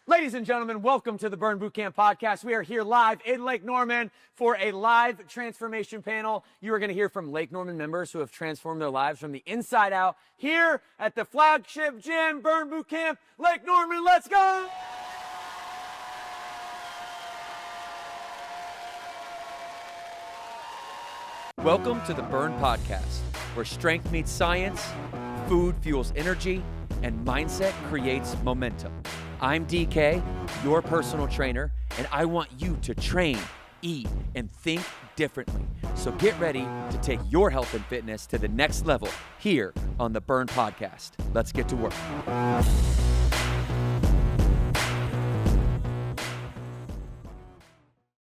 Ladies and gentlemen, welcome to the Burn Bootcamp Podcast. We are here live in Lake Norman for a live transformation panel. You are going to hear from Lake Norman members who have transformed their lives from the inside out here at the flagship gym, Burn Bootcamp, Lake Norman. Let's go! Welcome to the Burn Podcast, where strength meets science, food fuels energy, and mindset creates momentum. I'm DK, your personal trainer, and I want you to train, eat, and think differently. So get ready to take your health and fitness to the next level here on the Burn Podcast. Let's get to work.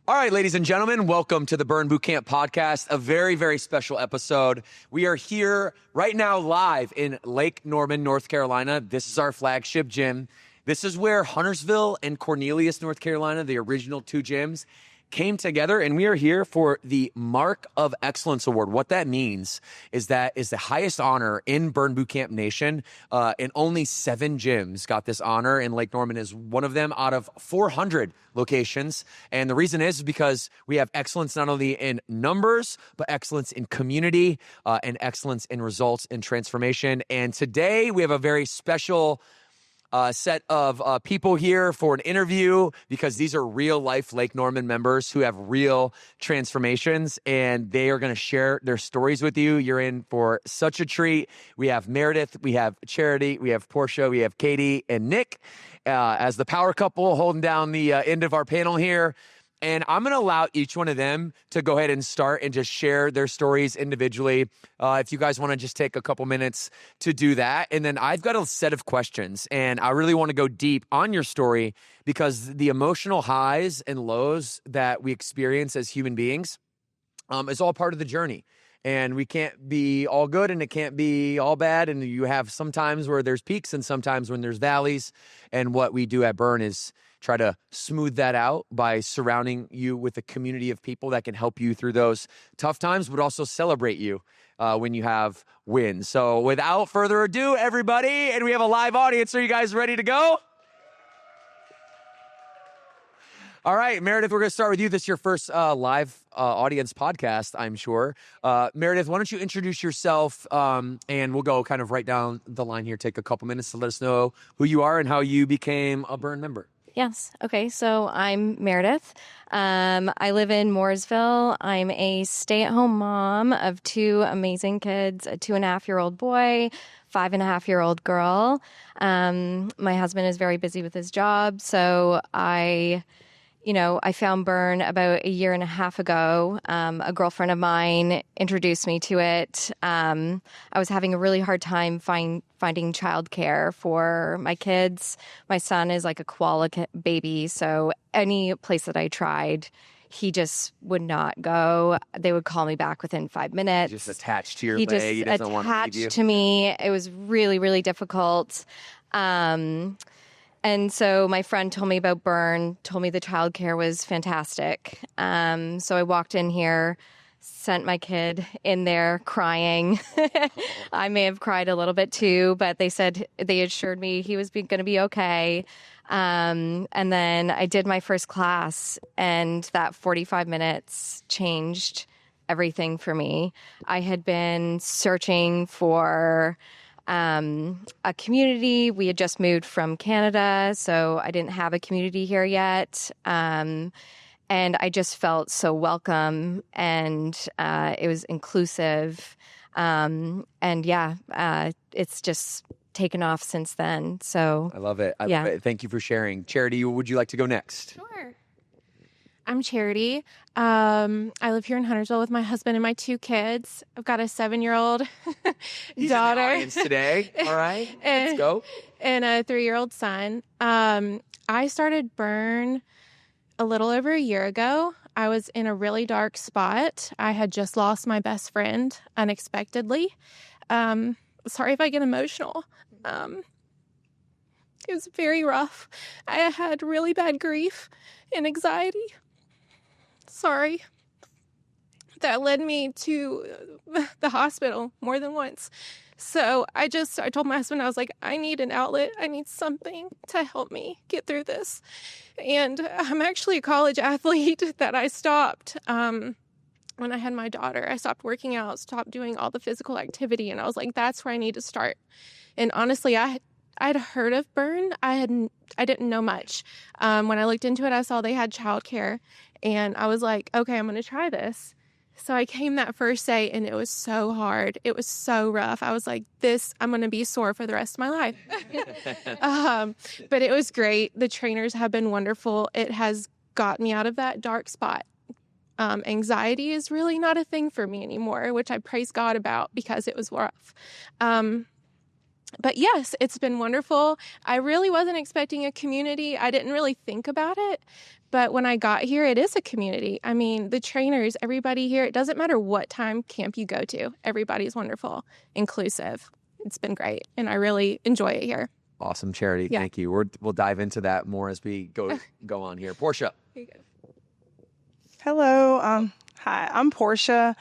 All right, ladies and gentlemen, welcome to the Burn Bootcamp Podcast, a very, very special episode. We are here right now live in Lake Norman, North Carolina. This is our flagship gym. This is where Huntersville and Cornelius, North Carolina, the original two gyms, came together, and we are here for the Mark of Excellence Award. What that means is that is the highest honor in Burn Bootcamp Nation, and only 7 gyms got this honor, and Lake Norman is one of them out of 400 locations. And the reason is because we have excellence not only in numbers, but excellence in community, and excellence in results and transformation. And today we have a very special set of people here for an interview, because these are real life Lake Norman members who have real transformations, and they are going to share their stories with you. You're in for such a treat. We have Meredith, we have Charity, we have Porsha, we have Katie and Nick as the power couple holding down the end of our panel here. And I'm going to allow each one of them to go ahead and start and just share their stories individually. If you guys want to just take a couple minutes to do that. And then I've got a set of questions, and I really want to go deep on your story, because the emotional highs and lows that we experience as human beings is all part of the journey. And we can't be all good and it can't be all bad. And you have some times where there's peaks and sometimes when there's valleys. And what we do at Burn is try to smooth that out by surrounding you with a community of people that can help you through those tough times, but also celebrate you when you have wins. So without further ado, everybody, and we have a live audience. Are you guys ready to go? All right, Meredith, we're going to start with you. This is your first live audience podcast, I'm sure. Meredith, why don't you introduce yourself, and we'll go kind of right down the line here. Take a couple minutes to let us know who you are and how you became a Burn member. Yes. Okay. So I'm Meredith. I live in Mooresville. I'm a stay-at-home mom of 2 amazing kids, a 2.5-year-old boy, 5.5-year-old girl. My husband is very busy with his job, so I found Burn about 1.5 years ago. A girlfriend of mine introduced me to it. I was having a really hard time finding childcare for my kids. My son is like a koala baby, so any place that I tried, he just would not go. They would call me back within 5 minutes. Just attached to your leg. He doesn't want to leave you. Attached to me. It was really, really difficult. And so my friend told me about Burn, told me the childcare was fantastic. So I walked in here, sent my kid in there crying. I may have cried a little bit too, but they assured me he was going to be okay. And then I did my first class, and that 45 minutes changed everything for me. I had been searching for a community. We had just moved from Canada, so I didn't have a community here yet. And I just felt so welcome, and it was inclusive. It's just taken off since then. So I love it. Thank you for sharing. Charity, would you like to go next? Sure. I'm Charity. I live here in Huntersville with my husband and my 2 kids. I've got a 7-year-old He's daughter. In the audience today. All right, let's go. And a 3-year-old son. I started Burn a little over 1 year ago. I was in a really dark spot. I had just lost my best friend unexpectedly. Sorry if I get emotional. It was very rough. I had really bad grief and anxiety. Sorry. That led me to the hospital more than once. So I told my husband, I was like, I need an outlet. I need something to help me get through this. And I'm actually a college athlete that I stopped when I had my daughter. I stopped working out, stopped doing all the physical activity. And I was like, that's where I need to start. And honestly, I'd heard of Burn. I didn't know much. When I looked into it, I saw they had childcare. And I was like, okay, I'm going to try this. So I came that first day, and it was so hard. It was so rough. I was like, I'm going to be sore for the rest of my life. But it was great. The trainers have been wonderful. It has got me out of that dark spot. Anxiety is really not a thing for me anymore, which I praise God about because it was rough. But yes, it's been wonderful. I really wasn't expecting a community. I didn't really think about it. But when I got here, it is a community. I mean, the trainers, everybody here, it doesn't matter what time camp you go to. Everybody's wonderful, inclusive. It's been great, and I really enjoy it here. Awesome, Charity. Yeah. Thank you. We'll dive into that more as we go on here. Porsha. Here you go. Hello. Hi, I'm Porsha,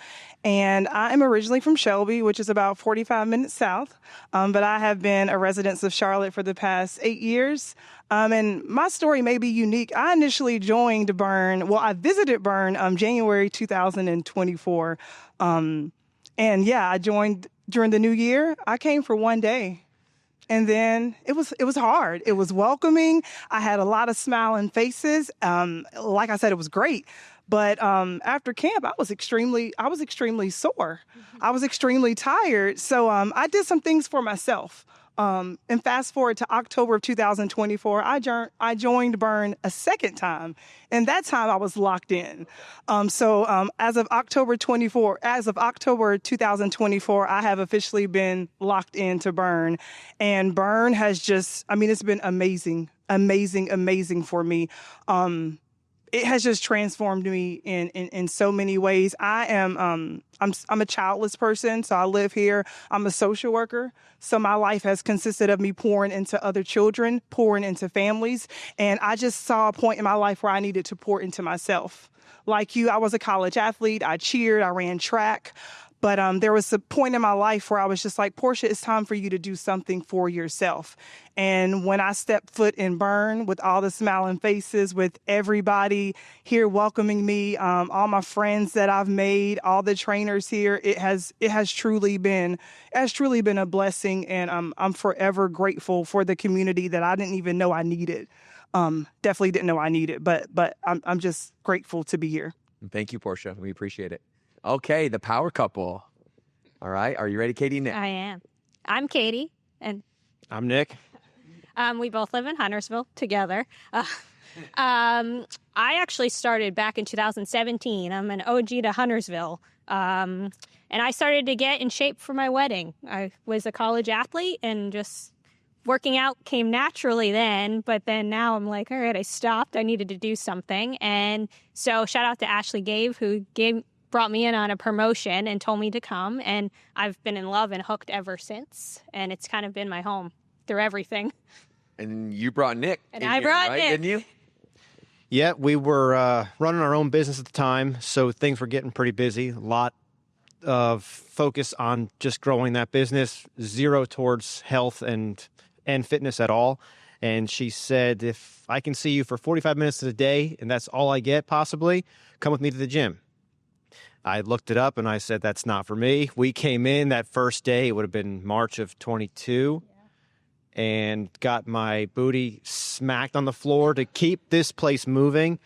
and I am originally from Shelby, which is about 45 minutes south. But I have been a resident of Charlotte for the past 8 years. And my story may be unique. I initially joined Burn. Well, I visited Burn January 2024. And yeah, I joined during the new year. I came for one day. And then it was hard. It was welcoming. I had a lot of smiling faces. Like I said, it was great. But after camp, I was extremely sore. I was extremely tired. So I did some things for myself. And fast forward to October of 2024, I joined Burn a second time. And that time I was locked in. So as of October 2024, I have officially been locked into Burn. And Burn has it's been amazing, amazing, amazing for me. It has just transformed me in so many ways. I'm a childless person, so I live here. I'm a social worker, so my life has consisted of me pouring into other children, pouring into families, and I just saw a point in my life where I needed to pour into myself. Like you, I was a college athlete. I cheered. I ran track. But there was a point in my life where I was just like, Porsha, it's time for you to do something for yourself. And when I stepped foot in Burn with all the smiling faces, with everybody here welcoming me, all my friends that I've made, all the trainers here, it has truly been a blessing. And I'm forever grateful for the community that I didn't even know I needed. Definitely didn't know I needed, but I'm just grateful to be here. Thank you, Porsha. We appreciate it. Okay, the power couple. All right, are you ready, Katie and Nick? I am. I'm Katie, and I'm Nick. we both live in Huntersville together. I actually started back in 2017. I'm an OG to Huntersville, and I started to get in shape for my wedding. I was a college athlete, and just working out came naturally then, but then now I'm like, all right, I stopped. I needed to do something, and so shout out to Ashley Gave, who brought me in on a promotion and told me to come, and I've been in love and hooked ever since, and it's kind of been my home through everything. And you brought Nick. And I brought Nick. Didn't you? Yeah, we were running our own business at the time, so things were getting pretty busy. A lot of focus on just growing that business, zero towards health and fitness at all. And she said, if I can see you for 45 minutes a day, and that's all I get possibly, come with me to the gym. I looked it up and I said, that's not for me. We came in that first day, it would have been March of 22, and got my booty smacked on the floor to keep this place moving.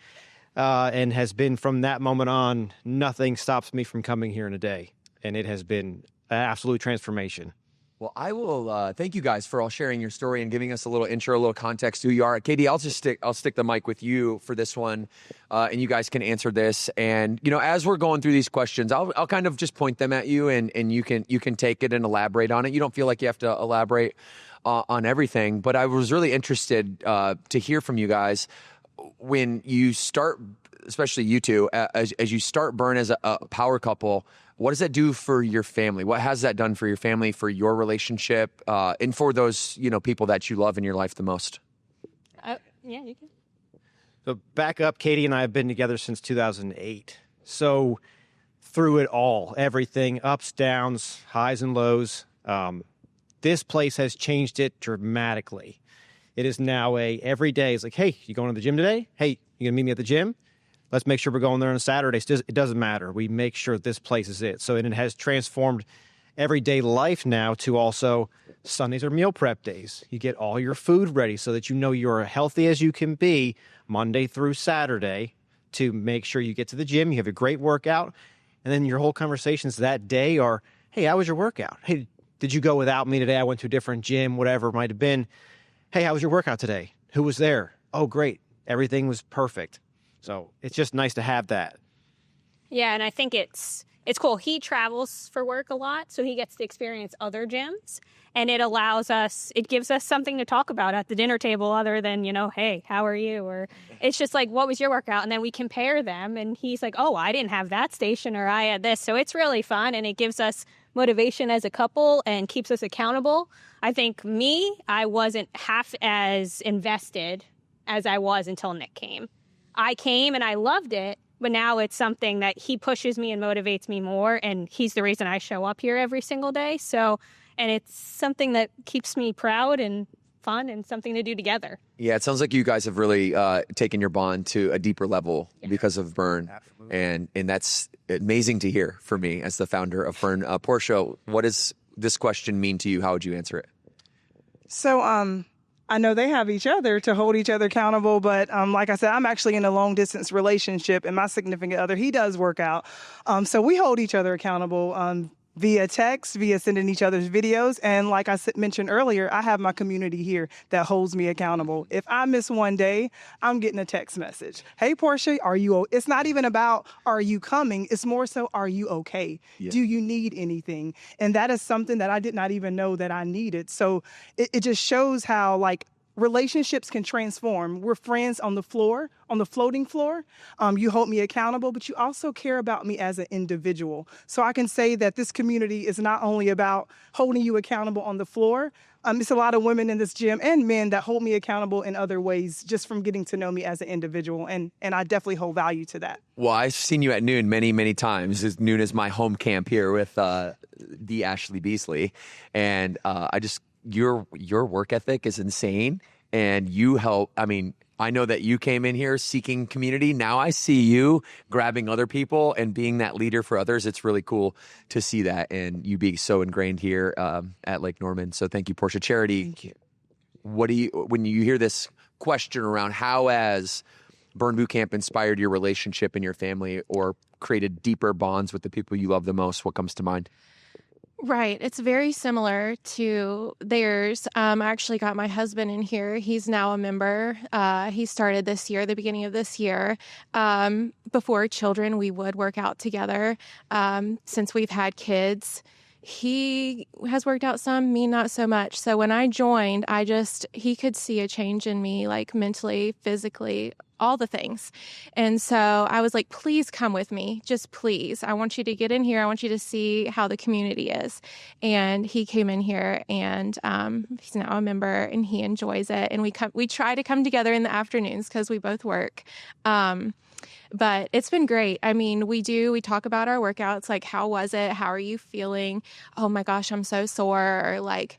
And has been from that moment on, nothing stops me from coming here in a day. And it has been an absolute transformation. Well, I will thank you guys for all sharing your story and giving us a little intro, a little context to who you are. Katie, I'll stick the mic with you for this one, and you guys can answer this. And as we're going through these questions, I'll kind of just point them at you, and you can take it and elaborate on it. You don't feel like you have to elaborate on everything, but I was really interested to hear from you guys when you start, especially you two, as you start Burn as a power couple. What does that do for your family? What has that done for your family, for your relationship, and for those people that you love in your life the most? Yeah, you can. So back up, Katie and I have been together since 2008. So through it all, everything, ups, downs, highs and lows, This place has changed it dramatically. It is now every day. It's like, hey, you going to the gym today? Hey, you gonna meet me at the gym? Let's make sure we're going there on Saturdays. It doesn't matter. We make sure this place is it. So, and it has transformed everyday life now to also Sundays are meal prep days. You get all your food ready so that you know you're as healthy as you can be Monday through Saturday to make sure you get to the gym. You have a great workout. And then your whole conversations that day are, hey, how was your workout? Hey, did you go without me today? I went to a different gym, whatever it might have been. Hey, how was your workout today? Who was there? Oh, great. Everything was perfect. So it's just nice to have that. Yeah, and I think it's cool. He travels for work a lot, so he gets to experience other gyms, and it gives us something to talk about at the dinner table other than, hey, how are you? Or it's just like, what was your workout? And then we compare them, and he's like, oh, I didn't have that station, or I had this. So it's really fun, and it gives us motivation as a couple and keeps us accountable. I think I wasn't half as invested as I was until Nick came. I came and I loved it, but now it's something that he pushes me and motivates me more, and he's the reason I show up here every single day. So, and it's something that keeps me proud and fun and something to do together. Yeah, it sounds like you guys have really taken your bond to a deeper level because of Burn. Absolutely. And that's amazing to hear for me as the founder of Burn. Porsha, what does this question mean to you? How would you answer it? So, I know they have each other to hold each other accountable, but like I said, I'm actually in a long distance relationship, and my significant other, he does work out. So we hold each other accountable via text, via sending each other's videos. And like I mentioned earlier, I have my community here that holds me accountable. If I miss one day, I'm getting a text message. Hey, Porsha, it's not even about, are you coming? It's more so, are you okay? Yeah. Do you need anything? And that is something that I did not even know that I needed. So it just shows how, like, relationships can transform. We're friends on the floor, on the floating floor. You hold me accountable, but you also care about me as an individual. So I can say that this community is not only about holding you accountable on the floor. It's a lot of women in this gym and men that hold me accountable in other ways, just from getting to know me as an individual. And I definitely hold value to that. Well, I've seen you at Noon many, many times. Noon is my home camp here with the Ashley Beasley. And your work ethic is insane, and you help. I mean, I know that you came in here seeking community. Now I see you grabbing other people and being that leader for others. It's really cool to see that, and you being so ingrained here at Lake Norman. So thank you, Porsha. Charity, thank you. When you hear this question around how has Burn Boot Camp inspired your relationship and your family, or created deeper bonds with the people you love the most, what comes to mind? Right. It's very similar to theirs. I actually got my husband in here. He's now a member. He started this year, the beginning of this year. Before children, we would work out together. Since we've had kids, he has worked out some, me not so much. So when I joined, he could see a change in me, like mentally, physically, all the things. And so I was like, please come with me. Just please. I want you to get in here. I want you to see how the community is. And he came in here, and he's now a member, and he enjoys it. And we try to come together in the afternoons because we both work. But it's been great. I mean, we talk about our workouts, like, how was it? How are you feeling? Oh my gosh, I'm so sore. Or like,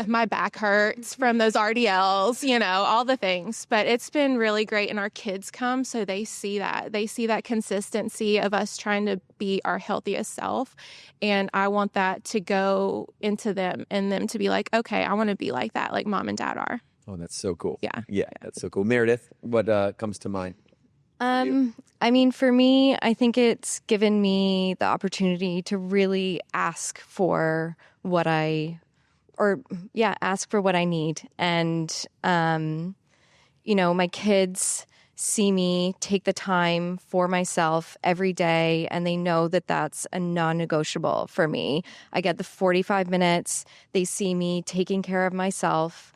my back hurts from those RDLs, all the things. But it's been really great. And our kids come, so they see that. They see that consistency of us trying to be our healthiest self. And I want that to go into them, and them to be like, okay, I want to be like that, like mom and dad are. Oh, that's so cool. Yeah. That's so cool. Meredith, what comes to mind? I mean, for me, I think it's given me the opportunity to really ask for what I need. And, my kids see me take the time for myself every day, and they know that that's a non-negotiable for me. I get the 45 minutes. They see me taking care of myself,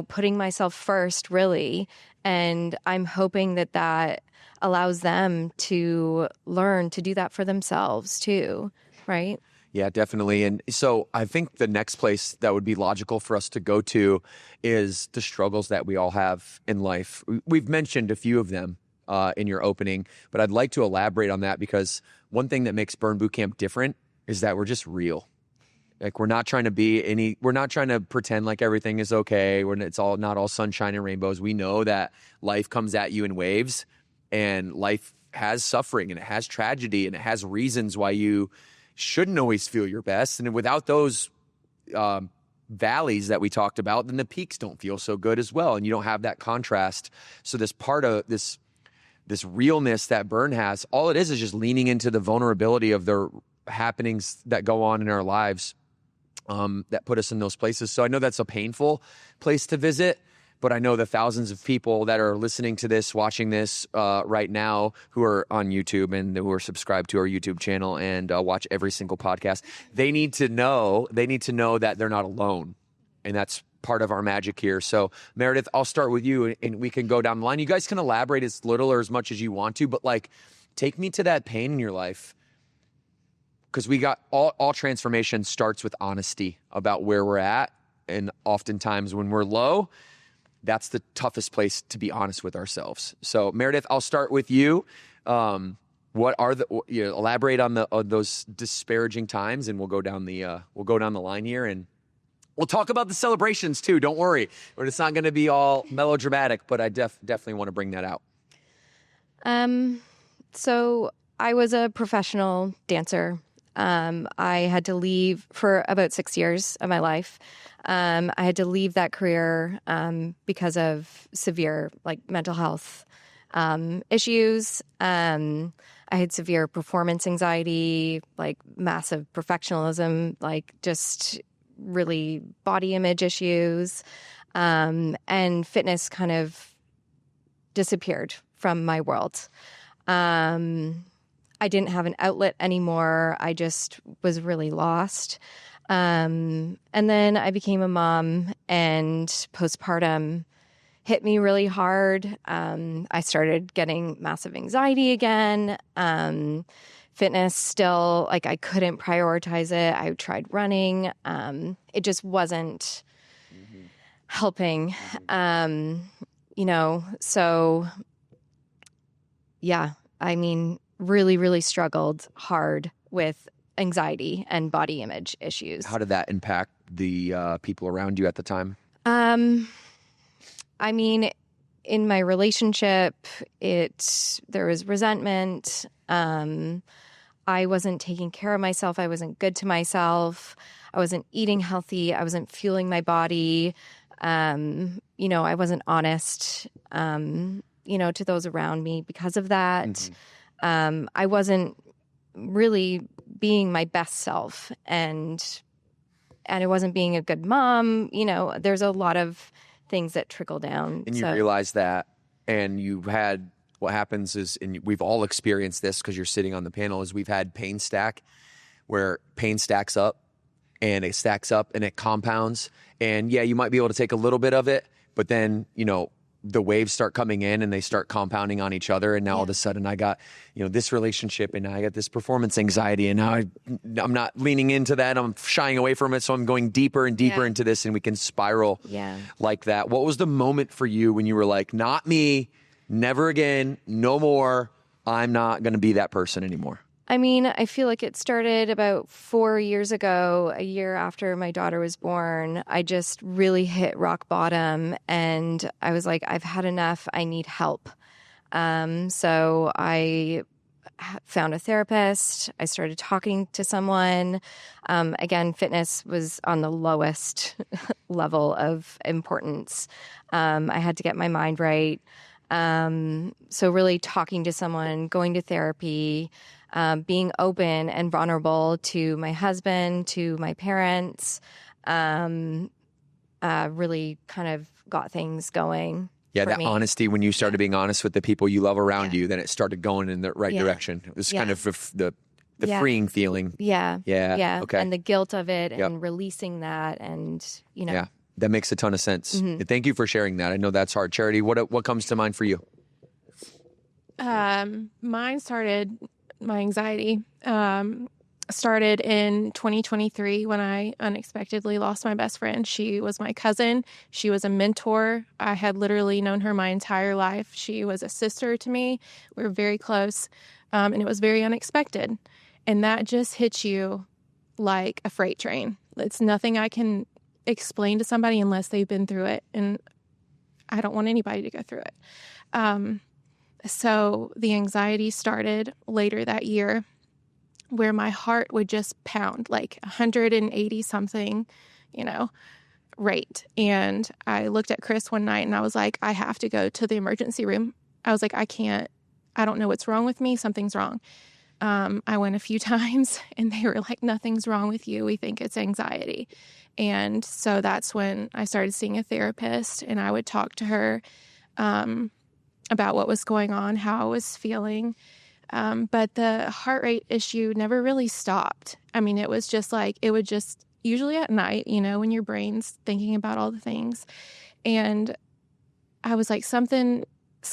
putting myself first, really. And I'm hoping that allows them to learn to do that for themselves too, right? Yeah, definitely. And so I think the next place that would be logical for us to go to is the struggles that we all have in life. We've mentioned a few of them in your opening, but I'd like to elaborate on that, because one thing that makes Burn Boot Camp different is that we're just real. Like we're not trying to pretend like everything is okay when it's all not all sunshine and rainbows. We know that life comes at you in waves, and life has suffering and it has tragedy and it has reasons why you shouldn't always feel your best. And without those valleys that we talked about, then the peaks don't feel so good as well. And you don't have that contrast. So this part of this realness that Burn has, all it is just leaning into the vulnerability of the happenings that go on in our lives that put us in those places. So I know that's a painful place to visit, but I know the thousands of people that are listening to this, watching this right now, who are on YouTube and who are subscribed to our YouTube channel and watch every single podcast, they need to know that they're not alone. And that's part of our magic here. So Meredith, I'll start with you and we can go down the line. You guys can elaborate as little or as much as you want to, but like take me to that pain in your life. Because we got all transformation starts with honesty about where we're at. And oftentimes when we're low, that's the toughest place to be honest with ourselves. So Meredith, I'll start with you. What are elaborate on those disparaging times, and we'll go down the line here, and we'll talk about the celebrations too. Don't worry, but it's not going to be all melodramatic. But I definitely want to bring that out. So I was a professional dancer. I had to leave for about 6 years of my life. I had to leave that career because of severe mental health issues. I had severe performance anxiety, massive perfectionism, just really body image issues. And fitness kind of disappeared from my world. I didn't have an outlet anymore. I just was really lost. And then I became a mom, and postpartum hit me really hard. I started getting massive anxiety again. Fitness still, I couldn't prioritize it. I tried running. It just wasn't helping. So yeah, really, really struggled hard with anxiety and body image issues. How did that impact the people around you at the time? In my relationship, there was resentment. I wasn't taking care of myself. I wasn't good to myself. I wasn't eating healthy. I wasn't fueling my body. I wasn't honest, to those around me because of that. Mm-hmm. I wasn't really being my best self, and I wasn't being a good mom. There's a lot of things that trickle down. And you realize that, and what happens is, and we've all experienced this because you're sitting on the panel, is we've had pain stack, where pain stacks up, and it stacks up, and it compounds. And yeah, you might be able to take a little bit of it, but then, the waves start coming in and they start compounding on each other. And now all of a sudden I got, this relationship, and now I got this performance anxiety, and now I'm not leaning into that. I'm shying away from it. So I'm going deeper and deeper into this, and we can spiral like that. What was the moment for you when you were like, not me, never again, no more. I'm not going to be that person anymore? I feel like it started about 4 years ago, a year after my daughter was born. I just really hit rock bottom, and I was like, I've had enough. I need help. So I found a therapist. I started talking to someone. Again, fitness was on the lowest level of importance. I had to get my mind right. So really talking to someone, going to therapy, being open and vulnerable to my husband, to my parents, really kind of got things going. Yeah, that me. Honesty, when you started being honest with the people you love around you, then it started going in the right direction. It was kind of the freeing feeling. Yeah. Okay. And the guilt of it and releasing that, and, Yeah, that makes a ton of sense. Mm-hmm. And thank you for sharing that. I know that's hard. Charity, what comes to mind for you? My anxiety started in 2023 when I unexpectedly lost my best friend. She was my cousin. She was a mentor. I had literally known her my entire life. She was a sister to me. We were very close, and it was very unexpected. And that just hits you like a freight train. It's nothing I can explain to somebody unless they've been through it. And I don't want anybody to go through it. So the anxiety started later that year, where my heart would just pound like 180 something, rate. And I looked at Chris one night and I was like, I have to go to the emergency room. I was like, I don't know what's wrong with me. Something's wrong. I went a few times and they were like, nothing's wrong with you. We think it's anxiety. And so that's when I started seeing a therapist, and I would talk to her about what was going on, how I was feeling. But the heart rate issue never really stopped. I mean, it was just like, it would just usually at night, when your brain's thinking about all the things. And I was like, something's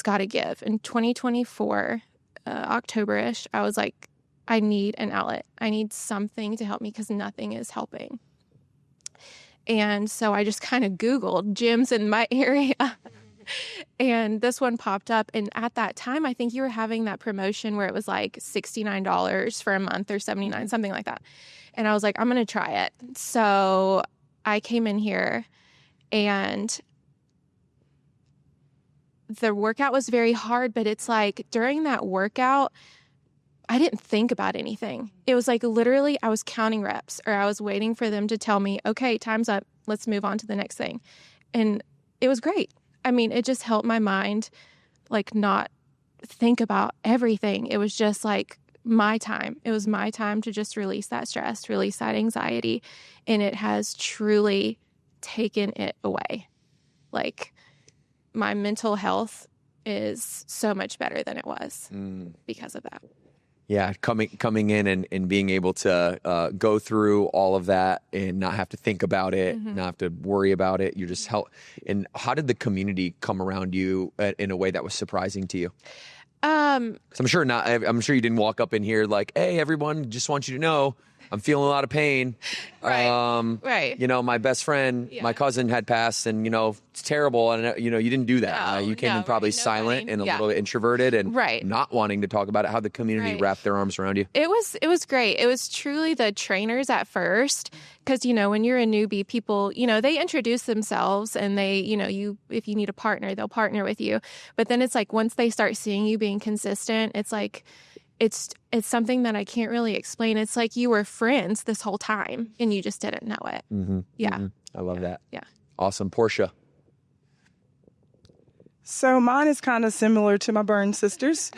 got to give. In 2024, October-ish, I was like, I need an outlet. I need something to help me because nothing is helping. And so I just kind of Googled gyms in my area. And this one popped up. And at that time, I think you were having that promotion where it was like $69 for a month or $79, something like that. And I was like, I'm going to try it. So I came in here, and the workout was very hard, but it's like during that workout, I didn't think about anything. It was like literally I was counting reps, or I was waiting for them to tell me, okay, time's up. Let's move on to the next thing. And it was great. I mean, it just helped my mind like not think about everything. It was just like my time. It was my time to just release that stress, release that anxiety. And it has truly taken it away. Like my mental health is so much better than it was because of that. Yeah, coming in and being able to go through all of that and not have to think about it, not have to worry about it. You just help. And how did the community come around you in a way that was surprising to you? 'Cause I'm sure you didn't walk up in here like, hey, everyone, just want you to know I'm feeling a lot of pain. Right. My best friend, my cousin had passed, and it's terrible. And you didn't do that. You came in probably silent and a little bit introverted and not wanting to talk about it. How the community wrapped their arms around you. It was great. It was truly the trainers at first, because when you're a newbie, people they introduce themselves, and they if you need a partner, they'll partner with you. But then it's like once they start seeing you being consistent, it's like it's something that I can't really explain. It's like you were friends this whole time and you just didn't know it. Yeah. I love that. Yeah. Awesome. Porsha. So mine is kind of similar to my burn sisters.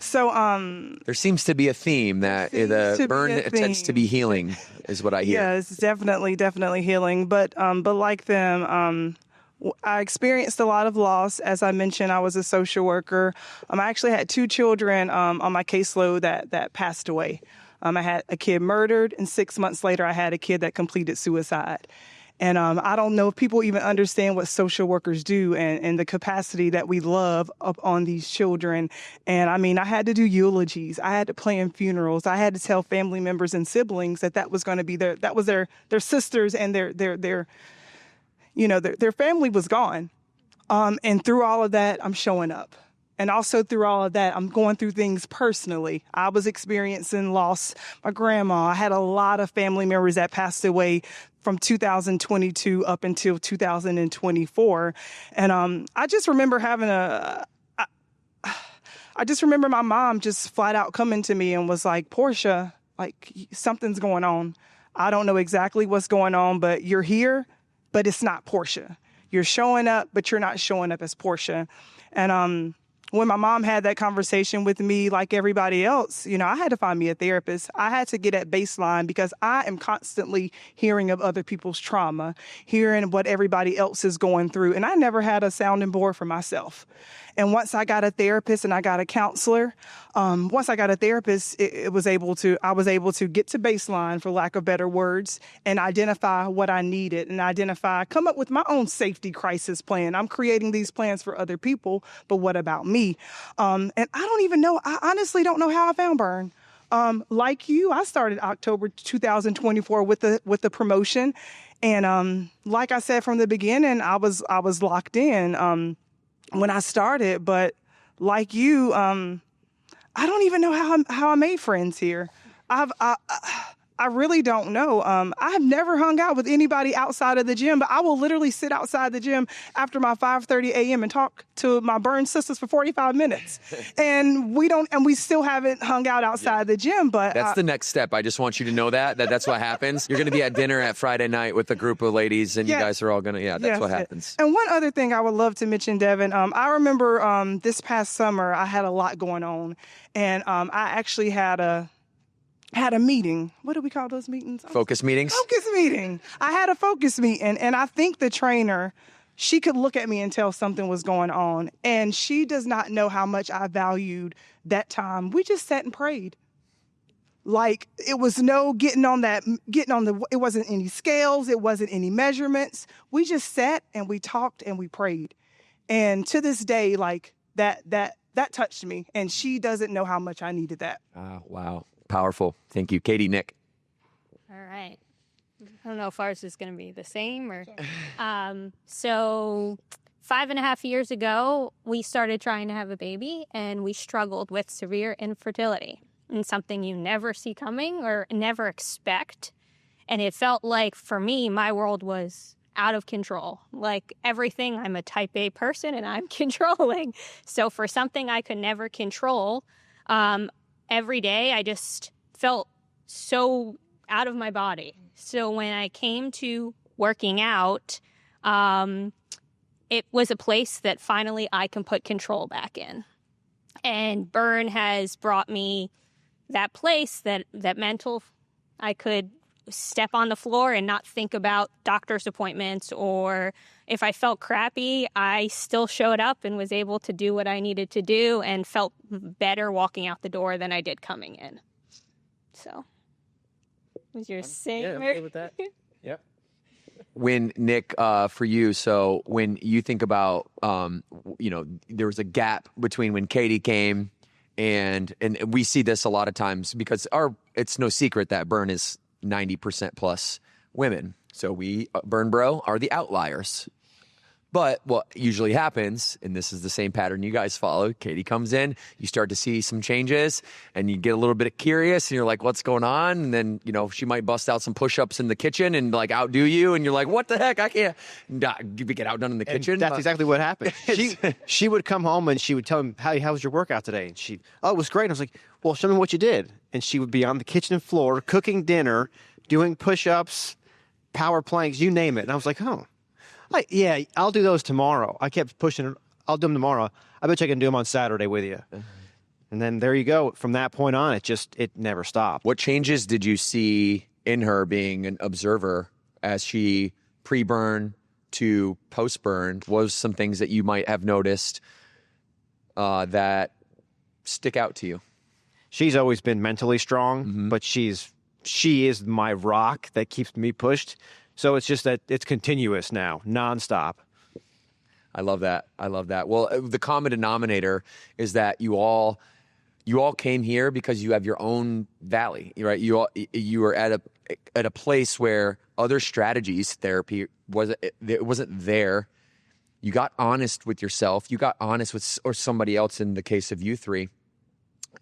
So there seems to be a theme that the burn tends to be healing, is what I hear. Yeah, it's definitely healing. But like them, I experienced a lot of loss. As I mentioned, I was a social worker. I actually had 2 children on my caseload that passed away. I had a kid murdered, and 6 months later, I had a kid that completed suicide. And I don't know if people even understand what social workers do and the capacity that we love up on these children. And I mean, I had to do eulogies. I had to plan funerals. I had to tell family members and siblings that was going to be their sisters, and their family was gone. And through all of that, I'm showing up. And also through all of that, I'm going through things personally. I was experiencing loss. My grandma, I had a lot of family members that passed away from 2022 up until 2024. And I just remember I just remember my mom just flat out coming to me and was like, Porsha, like something's going on. I don't know exactly what's going on, but you're here, but it's not Porsha. You're showing up, but you're not showing up as Porsha. And when my mom had that conversation with me, like everybody else, I had to find me a therapist. I had to get at baseline, because I am constantly hearing of other people's trauma, hearing what everybody else is going through. And I never had a sounding board for myself. And once I got a therapist and I got a counselor, I was able to get to baseline, for lack of better words, and identify what I needed, and come up with my own safety crisis plan. I'm creating these plans for other people, but what about me? And I honestly don't know how I found burn. Like you, I started October 2024 with the promotion. And like I said from the beginning, I was locked in when I started, but like you, I don't even know how I made friends here. I I really don't know. I've never hung out with anybody outside of the gym, but I will literally sit outside the gym after my 5:30 a.m. and talk to my burn sisters for 45 minutes. And we still haven't hung out outside the gym, but That's the next step. I just want you to know that's what happens. You're going to be at dinner at Friday night with a group of ladies, and you guys are all going to, that's what happens. And one other thing I would love to mention, Devin, I remember this past summer, I had a lot going on, and I actually had a meeting. What do we call those meetings? Focus meetings? Focus meeting. I had a focus meeting, and I think the trainer, she could look at me and tell something was going on, and she does not know how much I valued that time. We just sat and prayed. Like, it was no it wasn't any scales, it wasn't any measurements. We just sat and we talked and we prayed. And to this day, like, that touched me, and she doesn't know how much I needed that. Oh, wow. Powerful. Thank you. Katie, Nick. All right. I don't know if ours is going to be the same or. So 5.5 years ago, we started trying to have a baby, and we struggled with severe infertility, and something you never see coming or never expect. And it felt like, for me, my world was out of control. Like everything, I'm a type A person and I'm controlling. So for something I could never control, every day I just felt so out of my body. So when I came to working out, it was a place that finally I can put control back in. And Burn has brought me that place, that mental, I could step on the floor and not think about doctor's appointments, or if I felt crappy, I still showed up and was able to do what I needed to do and felt better walking out the door than I did coming in. So, was your same? Yeah, I'm okay with that. Yep. When Nick, for you, so when you think about, there was a gap between when Katie came and we see this a lot of times because it's no secret that Burn is 90% plus women. So we, Burn Bro, are the outliers. But what usually happens, and this is the same pattern you guys follow, Katie comes in, you start to see some changes, and you get a little bit curious, and you're like, what's going on? And then, she might bust out some push-ups in the kitchen and, like, outdo you, and you're like, what the heck? I can't get outdone in the kitchen. That's exactly what happened. She would come home, and she would tell him, how was your workout today? And it was great. And I was like, well, show me what you did. And she would be on the kitchen floor, cooking dinner, doing push-ups, power planks, you name it. And I was like, oh. Yeah, I'll do those tomorrow. I kept pushing it. I'll do them tomorrow. I bet you I can do them on Saturday with you. And then there you go. From that point on, it never stopped. What changes did you see in her being an observer as she pre-burn to post-burn? What was some things that you might have noticed that stick out to you? She's always been mentally strong, but she is my rock that keeps me pushed. So it's just that it's continuous now, nonstop. I love that. Well, the common denominator is that you all came here because you have your own valley, right? You are at a place where other strategies, therapy wasn't there. You got honest with yourself. You got honest with or somebody else in the case of you three.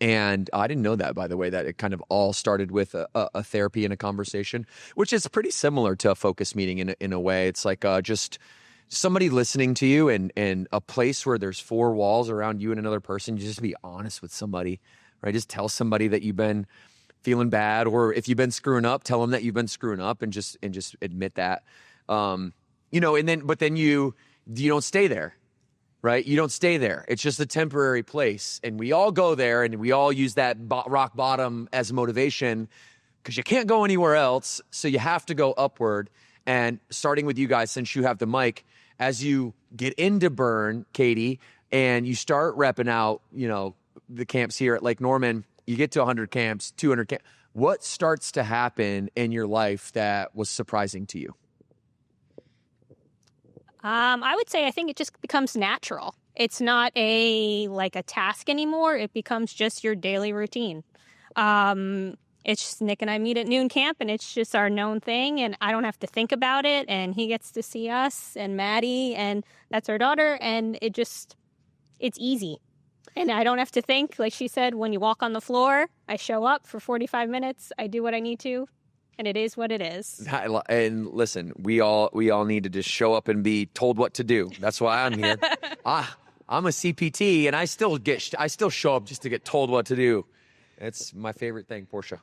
And I didn't know that, by the way, that it kind of all started with a therapy and a conversation, which is pretty similar to a focus meeting in a way. It's like just somebody listening to you and a place where there's four walls around you and another person. You just be honest with somebody, right? Just tell somebody that you've been feeling bad, or if you've been screwing up, tell them that you've been screwing up and just admit that. But then you don't stay there. Right? You don't stay there. It's just a temporary place. And we all go there and we all use that rock bottom as motivation because you can't go anywhere else. So you have to go upward. And starting with you guys, since you have the mic, as you get into Burn, Katie, and you start repping out, the camps here at Lake Norman, you get to 100 camps, 200 camps. What starts to happen in your life that was surprising to you? I would say I think it just becomes natural. It's not a task anymore. It becomes just your daily routine. It's just Nick and I meet at noon camp, and it's just our known thing, and I don't have to think about it, and he gets to see us and Maddie, and that's our daughter, and it's easy. And I don't have to think. Like she said, when you walk on the floor, I show up for 45 minutes, I do what I need to, and it is what it is. And listen, we all need to just show up and be told what to do. That's why I'm here. I'm a CPT, and I still show up just to get told what to do. It's my favorite thing, Porsha.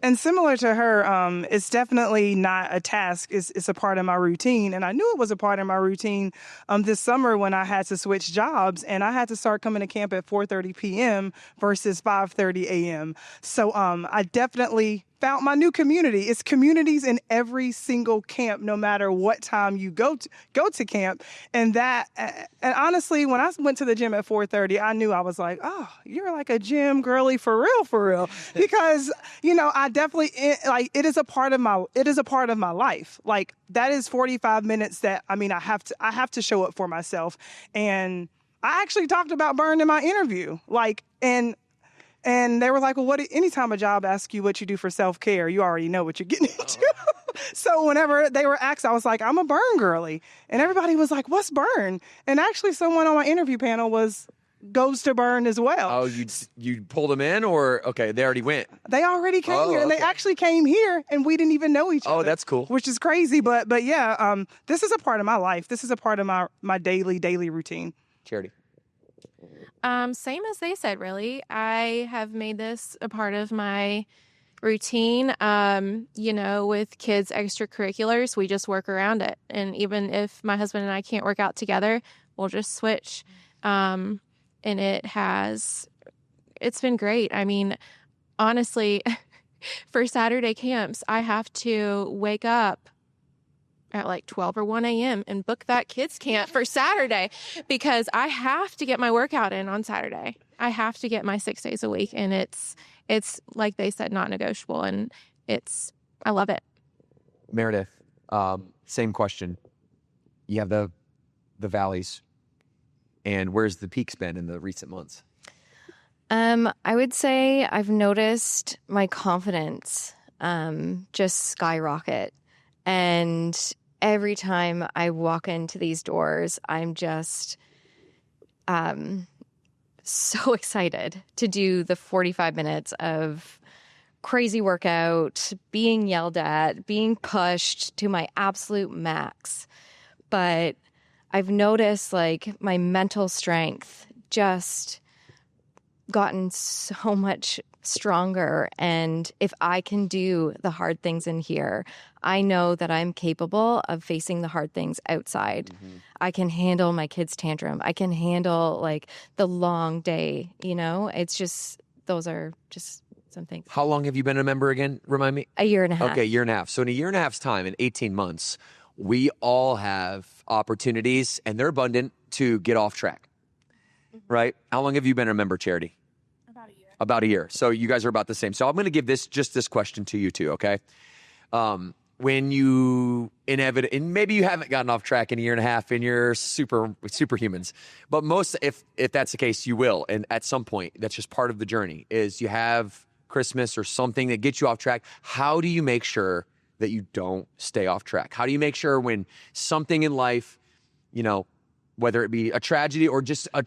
And similar to her, it's definitely not a task. It's a part of my routine. And I knew it was a part of my routine this summer when I had to switch jobs and I had to start coming to camp at 4:30 p.m. versus 5:30 a.m. So I definitely found my new community. It's communities in every single camp, no matter what time you go to camp. And honestly, when I went to the gym at 4:30, I knew I was like, oh, you're like a gym girly for real. Because, I definitely, it is a part of my life. Like that is 45 minutes that, I have to show up for myself. And I actually talked about burn in my interview. And they were like, well, anytime a job asks you what you do for self-care, you already know what you're getting into. So whenever they were asked, I was like, I'm a burn girly. And everybody was like, what's burn? And actually someone on my interview panel goes to burn as well. Oh, you pulled them in or, okay, they already went? They already came here and they actually came here and we didn't even know each other. Oh, that's cool. Which is crazy. But yeah, this is a part of my life. This is a part of my daily routine. Charity. Same as they said, really. I have made this a part of my routine. With kids' extracurriculars, we just work around it. And even if my husband and I can't work out together, we'll just switch. And it's been great. Honestly, for Saturday camps, I have to wake up at like 12 or 1 a.m. and book that kids camp for Saturday because I have to get my workout in on Saturday. I have to get my 6 days a week. And it's like they said, not negotiable. And I love it. Meredith, same question. You have the valleys, and where's the peaks been in the recent months? I would say I've noticed my confidence just skyrocket. And every time I walk into these doors, I'm just so excited to do the 45 minutes of crazy workout, being yelled at, being pushed to my absolute max. But I've noticed my mental strength just gotten so much stronger. And if I can do the hard things in here, I know that I'm capable of facing the hard things outside. Mm-hmm. I can handle my kid's tantrum. I can handle the long day, It's just, those are just some things. How long have you been a member again? Remind me. A year and a half. Okay, a year and a half. So in a year and a half's time, in 18 months, we all have opportunities and they're abundant to get off track, right? How long have you been a member, Charity? About a year. So you guys are about the same. So I'm going to give this question to you two, okay? When you and maybe you haven't gotten off track in a year and a half and you're superhumans, but if that's the case, you will. And at some point, that's just part of the journey, is you have Christmas or something that gets you off track. How do you make sure that you don't stay off track? How do you make sure when something in life, whether it be a tragedy or just a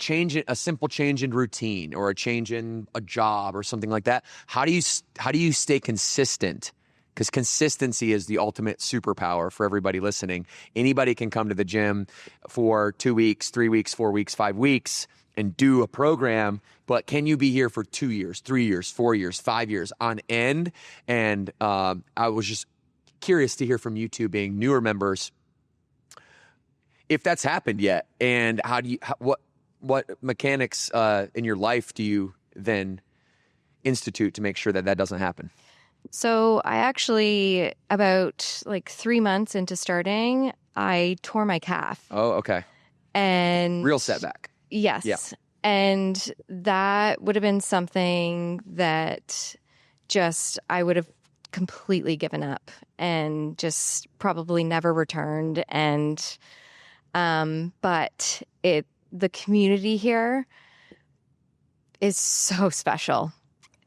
simple change in routine or a change in a job or something like that, how do you stay consistent? Because consistency is the ultimate superpower for everybody listening. Anybody can come to the gym for 2 weeks, 3 weeks, 4 weeks, 5 weeks and do a program, but can you be here for 2 years, 3 years, 4 years, 5 years on end? And I was just curious to hear from you two, being newer members, if that's happened yet, and what mechanics in your life do you then institute to make sure that doesn't happen? So I actually, about 3 months into starting, I tore my calf. Oh, okay. And real setback. Yes. Yeah. And that would have been something that I would have completely given up and just probably never returned. And but the community here is so special.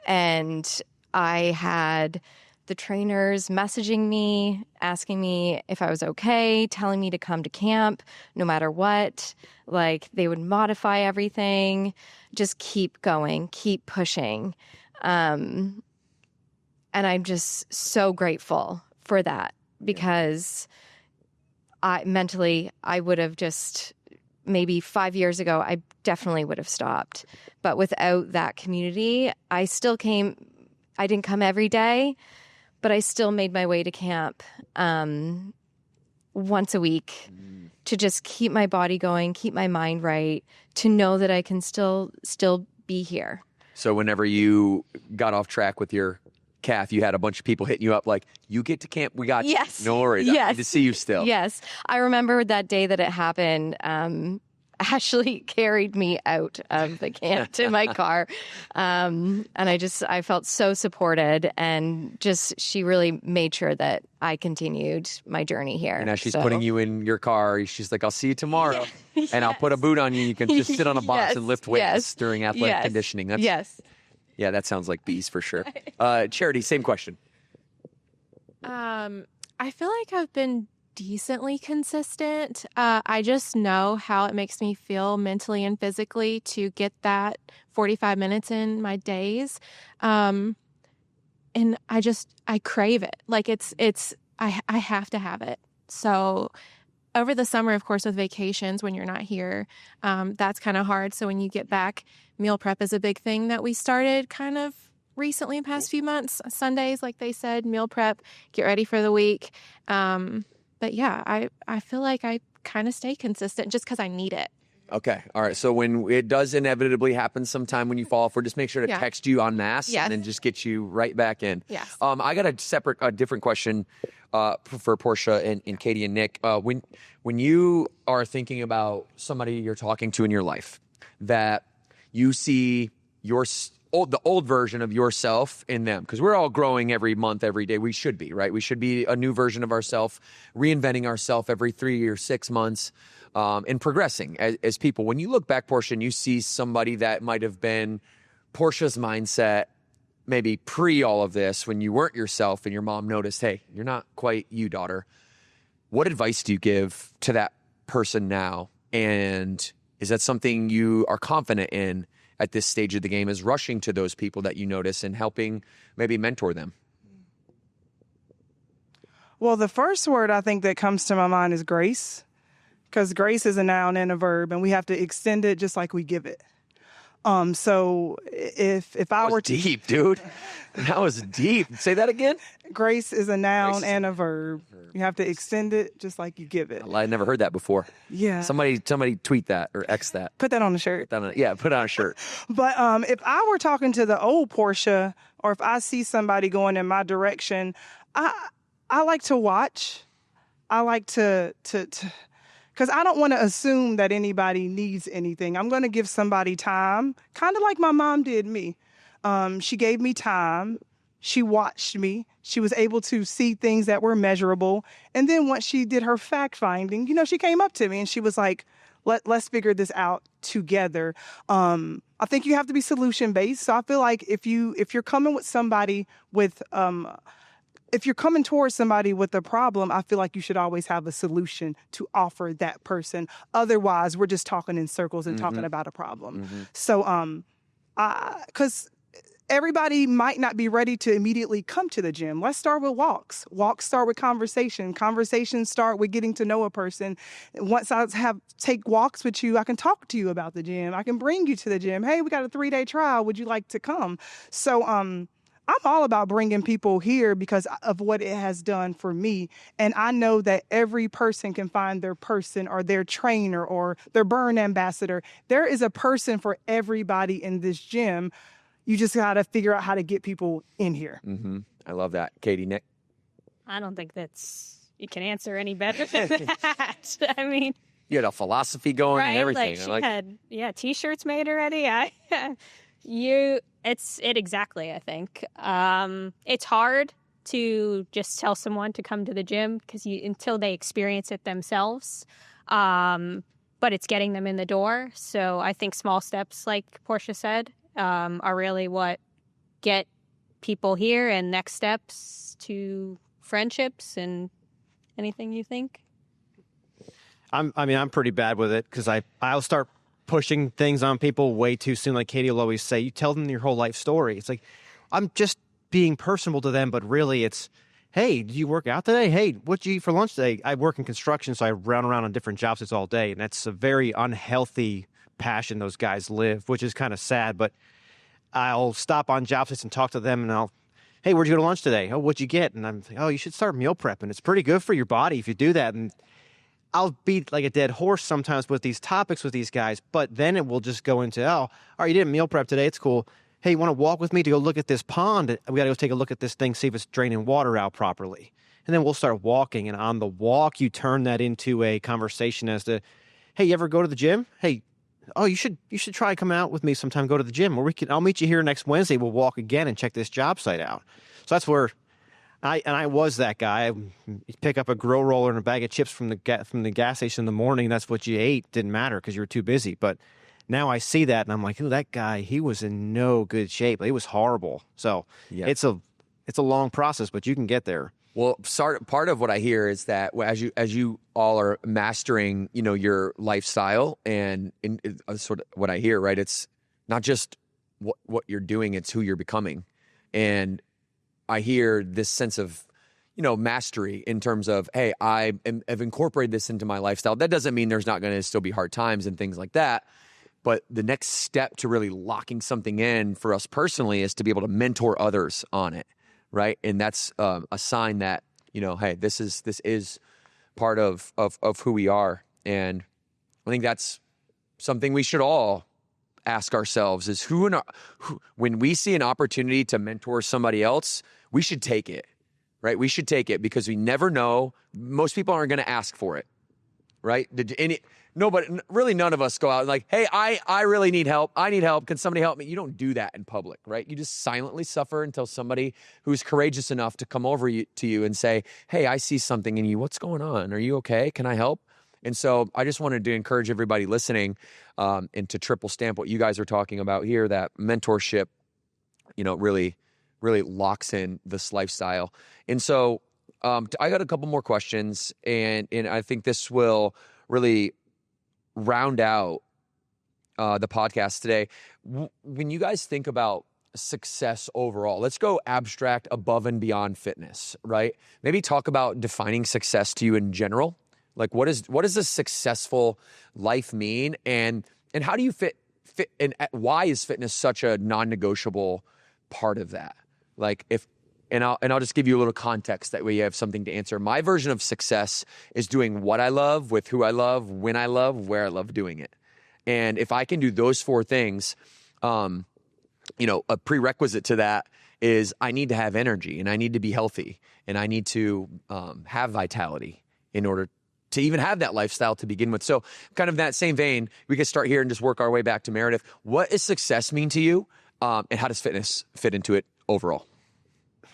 And I had the trainers messaging me, asking me if I was okay, telling me to come to camp no matter what. They would modify everything, just keep going, keep pushing. And I'm just so grateful for that because I would have just maybe 5 years ago, I definitely would have stopped. But without that community, I didn't come every day, but I still made my way to camp once a week to just keep my body going, keep my mind right, to know that I can still be here. So whenever you got off track with your calf, you had a bunch of people hitting you up like, you get to camp, we got you. Yes. No worries. Yes. Good to see you still. Yes. I remember that day that it happened. Ashley carried me out of the camp to my car. And I felt so supported, and just, she really made sure that I continued my journey here. And as she's putting you in your car, she's like, I'll see you tomorrow. Yes. And I'll put a boot on you. You can just sit on a box and lift weights during athletic conditioning. Yeah, that sounds like bees for sure. Charity, same question. I feel like I've been decently consistent. I just know how it makes me feel mentally and physically to get that 45 minutes in my days. And I crave it. Like I have to have it. So over the summer, of course, with vacations, when you're not here, that's kind of hard. So when you get back, meal prep is a big thing that we started kind of recently in the past few months. Sundays, like they said, meal prep, get ready for the week. But yeah, I feel like I kind of stay consistent just because I need it. Okay. All right. So when it does inevitably happen sometime when you fall off, we'll just make sure to text you en masse and then just get you right back in. Yes. I got a different question for Porsha and Katie and Nick. When you are thinking about somebody you're talking to in your life that you see the old version of yourself in them, because we're all growing every month, every day. We should be, right? We should be a new version of ourselves, reinventing ourselves every 3 or 6 months, and progressing as people. When you look back, Porsha, and you see somebody that might have been Porsha's mindset, maybe pre all of this, when you weren't yourself and your mom noticed, hey, you're not quite you, daughter. What advice do you give to that person now? And is that something you are confident in at this stage of the game, is rushing to those people that you notice and helping maybe mentor them? Well, the first word I think that comes to my mind is grace, because grace is a noun and a verb, and we have to extend it just like we give it. So if I were to... deep, dude. That was deep. Say that again. Grace is a noun and a verb. You have to extend it just like you give it. I never heard that before. Yeah. Somebody tweet that or X that. Put that on a shirt. Put it on a shirt. But if I were talking to the old Porsha, or if I see somebody going in my direction, I like to watch. I like to because I don't want to assume that anybody needs anything. I'm going to give somebody time, kind of like my mom did me. She gave me time. She watched me. She was able to see things that were measurable. And then once she did her fact finding, she came up to me and she was like, let's figure this out together. I think you have to be solution based. So I feel like if you're coming with somebody with, if you're coming towards somebody with a problem, I feel like you should always have a solution to offer that person. Otherwise, we're just talking in circles and talking about a problem. Mm-hmm. So, because everybody might not be ready to immediately come to the gym. Let's start with walks. Walks start with conversation. Conversations start with getting to know a person. Once I take walks with you, I can talk to you about the gym. I can bring you to the gym. Hey, we got a 3-day trial. Would you like to come? So, I'm all about bringing people here because of what it has done for me. And I know that every person can find their person or their trainer or their burn ambassador. There is a person for everybody in this gym. You just got to figure out how to get people in here. Mm-hmm. I love that. Katie, Nick? I don't think you can answer any better than that. I mean, you had a philosophy going and everything. Like she had T-shirts made already. It's exactly, I think. It's hard to just tell someone to come to the gym until they experience it themselves. But it's getting them in the door. So I think small steps, like Porsha said, are really what get people here, and next steps to friendships and anything you think. I'm pretty bad with it because I'll start pushing things on people way too soon. Like Katie will always say, you tell them your whole life story. It's like, I'm just being personable to them, but really it's, hey, did you work out today? Hey, what'd you eat for lunch today? I work in construction, so I run around on different job sites all day, and that's a very unhealthy passion those guys live, which is kind of sad. But I'll stop on job sites and talk to them, and hey, where'd you go to lunch today? Oh, what'd you get? And I'm like, oh, you should start meal prepping. It's pretty good for your body if you do that. And I'll beat like a dead horse sometimes with these topics with these guys, but then it will just go into, oh, all right, you didn't meal prep today. It's cool. Hey, you want to walk with me to go look at this pond? We got to go take a look at this thing, see if it's draining water out properly. And then we'll start walking. And on the walk, you turn that into a conversation as to, hey, you ever go to the gym? Hey, oh, you should try coming out with me sometime, go to the gym. Or I'll meet you here next Wednesday. We'll walk again and check this job site out. So that's where I was that guy. You pick up a grill roller and a bag of chips from the gas station in the morning. That's what you ate. Didn't matter because you were too busy. But now I see that and I'm like, oh, that guy, he was in no good shape. He was horrible. So it's a long process, but you can get there. Well, part of what I hear is that as you all are mastering, your lifestyle and sort of what I hear, right? It's not just what you're doing; it's who you're becoming. And I hear this sense of, mastery in terms of, hey, have incorporated this into my lifestyle. That doesn't mean there's not going to still be hard times and things like that. But the next step to really locking something in for us personally is to be able to mentor others on it, right? And that's a sign that, hey, this is part of who we are. And I think that's something we should all ask ourselves is when we see an opportunity to mentor somebody else, we should take it, right? We should take it because we never know. Most people aren't going to ask for it, right? Nobody, really none of us go out like, hey, I really need help. I need help. Can somebody help me? You don't do that in public, right? You just silently suffer until somebody who's courageous enough to come over to you and say, hey, I see something in you. What's going on? Are you okay? Can I help? And so I just wanted to encourage everybody listening and to triple stamp what you guys are talking about here, that mentorship, really, really locks in this lifestyle. And so I got a couple more questions, and I think this will really round out the podcast today. When you guys think about success overall, let's go abstract above and beyond fitness, right? Maybe talk about defining success to you in general. Like what does a successful life mean, and how do you fit and why is fitness such a non-negotiable part of that? Like I'll just give you a little context that way you have something to answer. My version of success is doing what I love with who I love, when I love, where I love doing it. And if I can do those four things, a prerequisite to that is I need to have energy and I need to be healthy and I need to have vitality in order to even have that lifestyle to begin with. So kind of that same vein, we can start here and just work our way back to Meredith. What does success mean to you? And how does fitness fit into it overall?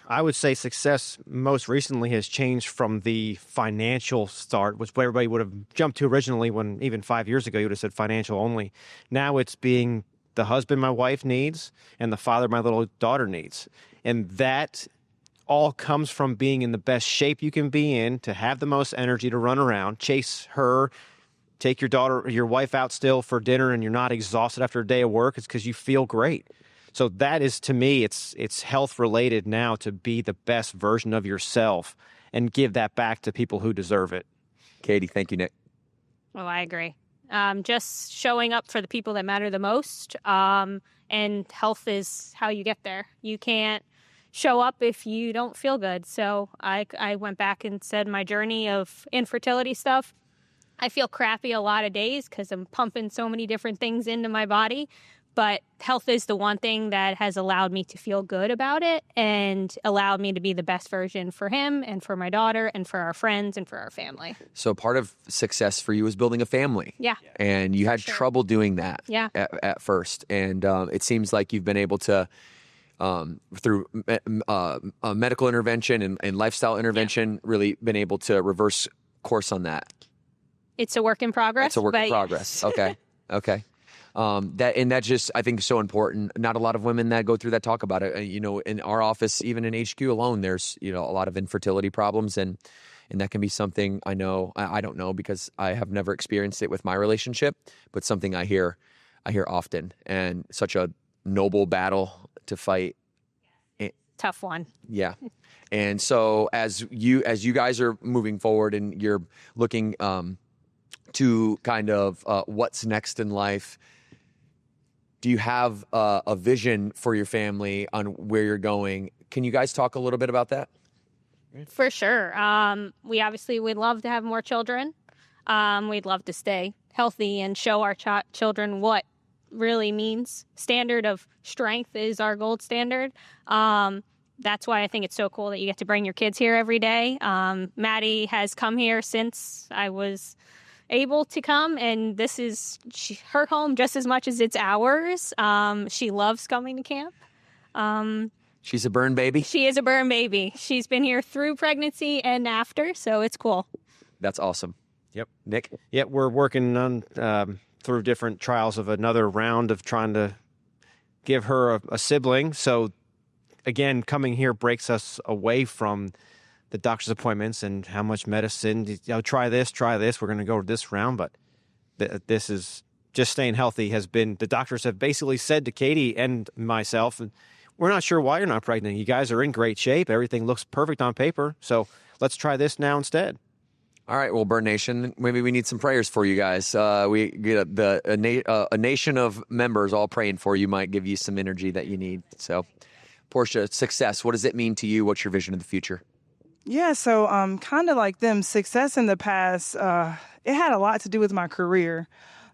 I would say success most recently has changed from the financial start, which everybody would have jumped to originally when even 5 years ago you would have said financial only. Now it's being the husband my wife needs and the father my little daughter needs. And that all comes from being in the best shape you can be in, to have the most energy to run around, chase her, take your wife out still for dinner and you're not exhausted after a day of work. It's because you feel great. So that is, to me, it's health related now, to be the best version of yourself and give that back to people who deserve it. Katie, thank you, Nick. Oh, I agree. Just showing up for the people that matter the most. And health is how you get there. You can't show up if you don't feel good. So I went back and said my journey of infertility stuff. I feel crappy a lot of days because I'm pumping so many different things into my body. But health is the one thing that has allowed me to feel good about it and allowed me to be the best version for him and for my daughter and for our friends and for our family. So part of success for you is building a family. Yeah. And you had trouble doing that at first. And it seems like you've been able to, through medical intervention and lifestyle intervention, really been able to reverse course on that. It's a work in progress. It's a work in progress. Okay. Okay. That just, I think, is so important. Not a lot of women that go through that talk about it. In our office, even in HQ alone, there's, a lot of infertility problems, and that can be something I know, I don't know because I have never experienced it with my relationship, but something I hear often, and such a noble battle to fight tough one. Yeah. And so as you guys are moving forward and you're looking to kind of what's next in life, do you have a vision for your family on where you're going? Can you guys talk a little bit about that? For sure. We obviously would love to have more children. We'd love to stay healthy and show our children what really means. Standard of strength is our gold standard. That's why I think it's so cool that you get to bring your kids here every day. Maddie has come here since I was able to come, and this is her home just as much as it's ours. She loves coming to camp. She's a burn baby? She is a burn baby. She's been here through pregnancy and after, so it's cool. That's awesome. Yep. Nick? Yeah, we're working on through different trials of another round of trying to give her a sibling. So, again, coming here breaks us away from the doctor's appointments and how much medicine. Try this. We're going to go this round. But this is just staying healthy has been, the doctors have basically said to Katie and myself, and we're not sure why you're not pregnant. You guys are in great shape. Everything looks perfect on paper. So let's try this now instead. All right, well, Burn Nation, maybe we need some prayers for you guys. We get a nation of members all praying for you might give you some energy that you need. So, Porsha, success, what does it mean to you? What's your vision of the future? Yeah, so kind of like them, success in the past, it had a lot to do with my career.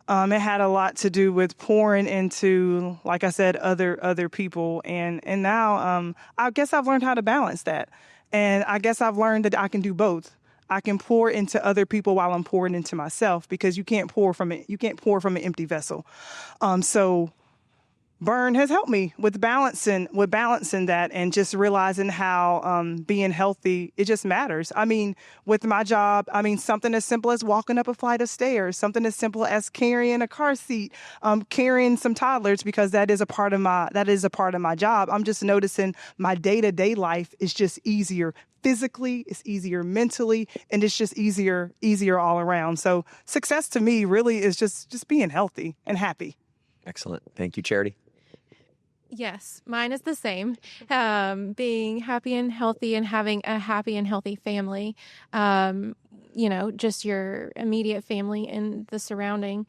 It had a lot to do with pouring into, like I said, other people. And now I guess I've learned how to balance that. And I guess I've learned that I can do both. I can pour into other people while I'm pouring into myself, because you can't pour from an empty vessel. So Burn has helped me with balancing that, and just realizing how being healthy, it just matters. I mean, with my job, something as simple as walking up a flight of stairs, something as simple as carrying a car seat, carrying some toddlers, because that is a part of my job. I'm just noticing my day-to-day life is just easier. Physically, it's easier mentally, and it's just easier all around. So success to me really is just being healthy and happy. Excellent. Thank you, Charity. Yes, mine is the same. Being happy and healthy and having a happy and healthy family, just your immediate family and the surrounding.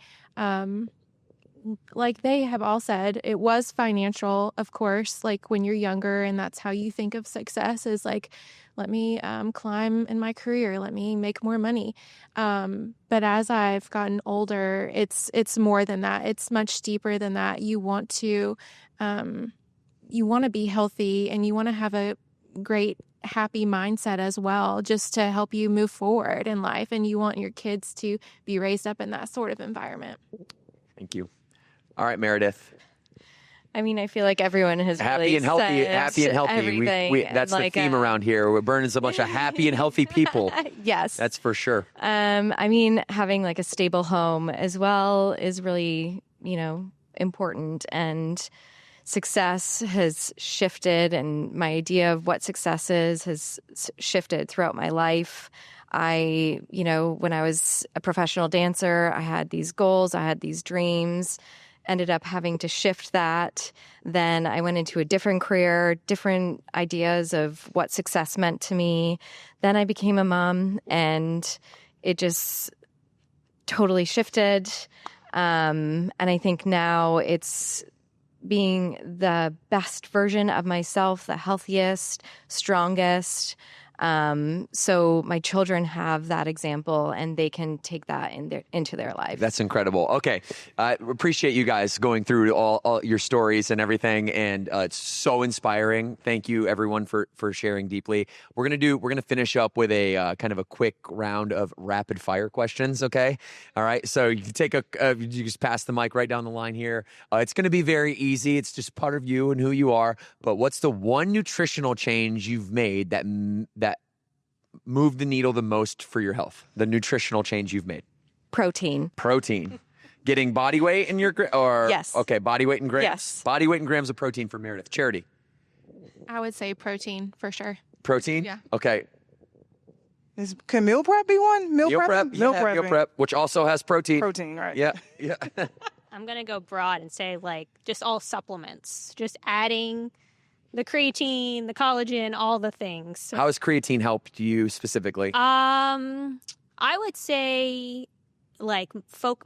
Like they have all said, it was financial, of course, like when you're younger, and that's how you think of success is like, let me climb in my career, let me make more money. But as I've gotten older, it's more than that. It's much deeper than that. You want to be healthy, and you want to have a great, happy mindset as well, just to help you move forward in life. And you want your kids to be raised up in that sort of environment. Thank you. All right, Meredith. I mean, I feel like everyone has Happy really and healthy. said Happy and healthy. everything. That's the theme around here. We're burning a bunch of happy and healthy people. Yes. That's for sure. I mean, having like a stable home as well is really, important. And success has shifted, and my idea of what success is has shifted throughout my life. When I was a professional dancer, I had these goals, I had these dreams, ended up having to shift that. Then I went into a different career, different ideas of what success meant to me. Then I became a mom, and it just totally shifted. And I think now it's being the best version of myself, the healthiest, strongest. So my children have that example, and they can take that into their life. That's incredible. Okay. I appreciate you guys going through all your stories and everything. And it's so inspiring. Thank you everyone for sharing deeply. We're going to finish up with a kind of a quick round of rapid fire questions. Okay. All right. So you take you just pass the mic right down the line here. It's going to be very easy. It's just part of you and who you are. But what's the one nutritional change you've made that moved the needle the most for your health? The nutritional change you've made? Protein. Getting body weight in your yes. Okay, body weight in grams. Yes. Body weight in grams of protein for Meredith. Charity. I would say protein for sure. Protein? Yeah. Okay. Can meal prep be one? Meal prep, meal prep, which also has protein. Protein, right? Yeah. I'm going to go broad and say just all supplements, just adding The creatine, the collagen, all the things. How has creatine helped you specifically? I would say like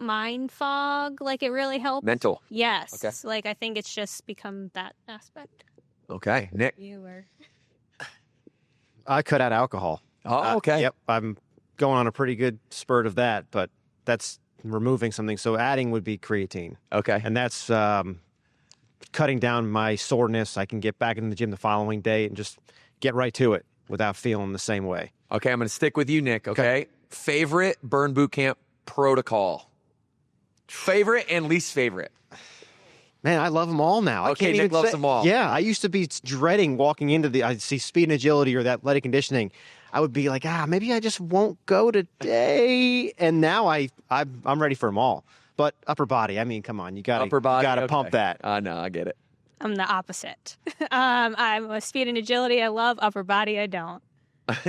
mind fog, like it really helps. Mental. Yes. Okay. Like I think it's just become that aspect. Okay. Nick? You were. I cut out alcohol. Oh, okay. Yep, I'm going on a pretty good spurt of that, but that's removing something. So adding would be creatine. Okay. And that's cutting down my soreness. I can get back in the gym the following day and just get right to it without feeling the same way. Okay, I'm going to stick with you, Nick, okay? Favorite Burn Boot Camp protocol? Favorite and least favorite? Man, I love them all now. I Okay, can't Nick even loves say- them all. Yeah, I used to be dreading walking into I see speed and agility or that athletic conditioning. I would be like, maybe I just won't go today. And now I'm ready for them all. But upper body, I mean, come on, you gotta Okay. pump that. No, I get it. I'm the opposite. I'm a speed and agility. I love upper body. I don't.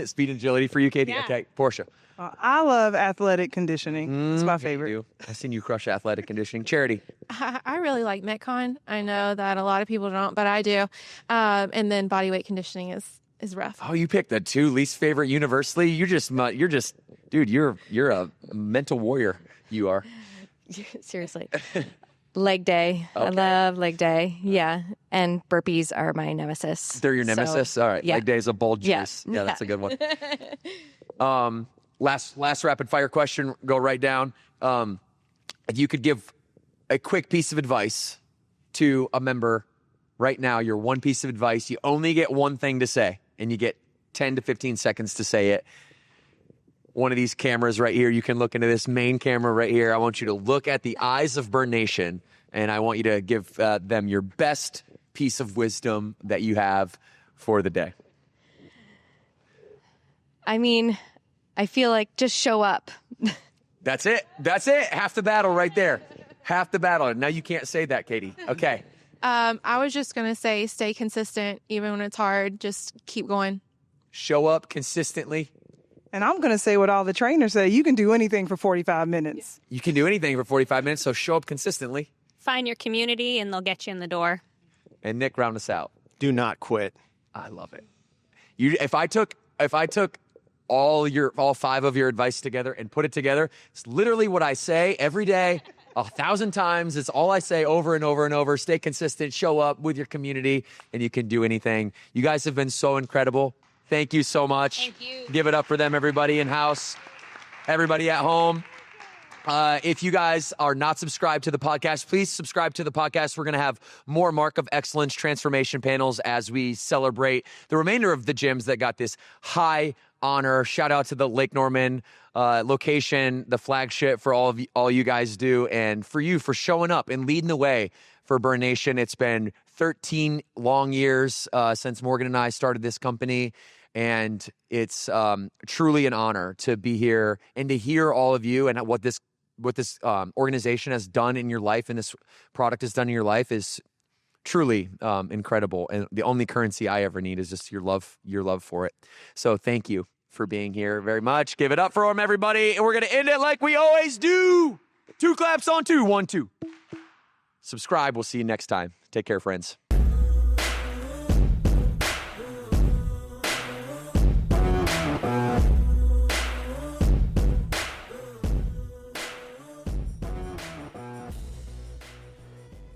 Speed and agility for you, Katie? Yeah. Okay, Porsche. I love athletic conditioning. It's my You favorite. do. I've seen you crush athletic conditioning. Charity. I really like Metcon. I know that a lot of people don't, but I do. And then body weight conditioning is rough. Oh, you picked the two least favorite universally. You're just, dude. You're a mental warrior. You are. Seriously. Leg day. I Okay. love leg day. Yeah. And burpees are my nemesis. They're your So, nemesis. All right. yeah. Leg day is a bold Yeah. juice. Yeah, that's a good one. Last rapid fire question. Go right down. If you could give a quick piece of advice to a member right now, your one piece of advice, you only get one thing to say, and you get 10 to 15 seconds to say it. One of these cameras right here, you can look into this main camera right here. I want you to look at the eyes of Burn Nation, and I want you to give them your best piece of wisdom that you have for the day. I mean, I feel like just show up. That's it. That's it. Half the battle right there. Half the battle. Now you can't say that, Katie. Okay. I was just going to say stay consistent even when it's hard. Just keep going. Show up consistently. And I'm going to say what all the trainers say. You can do anything for 45 minutes. You can do anything for 45 minutes, so show up consistently. Find your community and they'll get you in the door. And Nick, round us out. Do not quit. I love it. If I took all five of your advice together and put it together, it's literally what I say every day, 1,000 times. It's all I say over and over and over. Stay consistent, show up with your community, and you can do anything. You guys have been so incredible. Thank you so much. Thank you. Give it up for them, everybody in house, everybody at home. If you guys are not subscribed to the podcast, please subscribe to the podcast. We're going to have more Mark of Excellence transformation panels as we celebrate the remainder of the gyms that got this high honor. Shout out to the Lake Norman location, the flagship, for all you guys do, and for you for showing up and leading the way for Burn Nation. It's been 13 long years since Morgan and I started this company. And it's truly an honor to be here and to hear all of you and what this organization has done in your life and this product has done in your life is truly incredible. And the only currency I ever need is just your love for it. So thank you for being here very much. Give it up for them, everybody. And we're going to end it like we always do. 2 claps on 2. 1, 2. Subscribe. We'll see you next time. Take care, friends.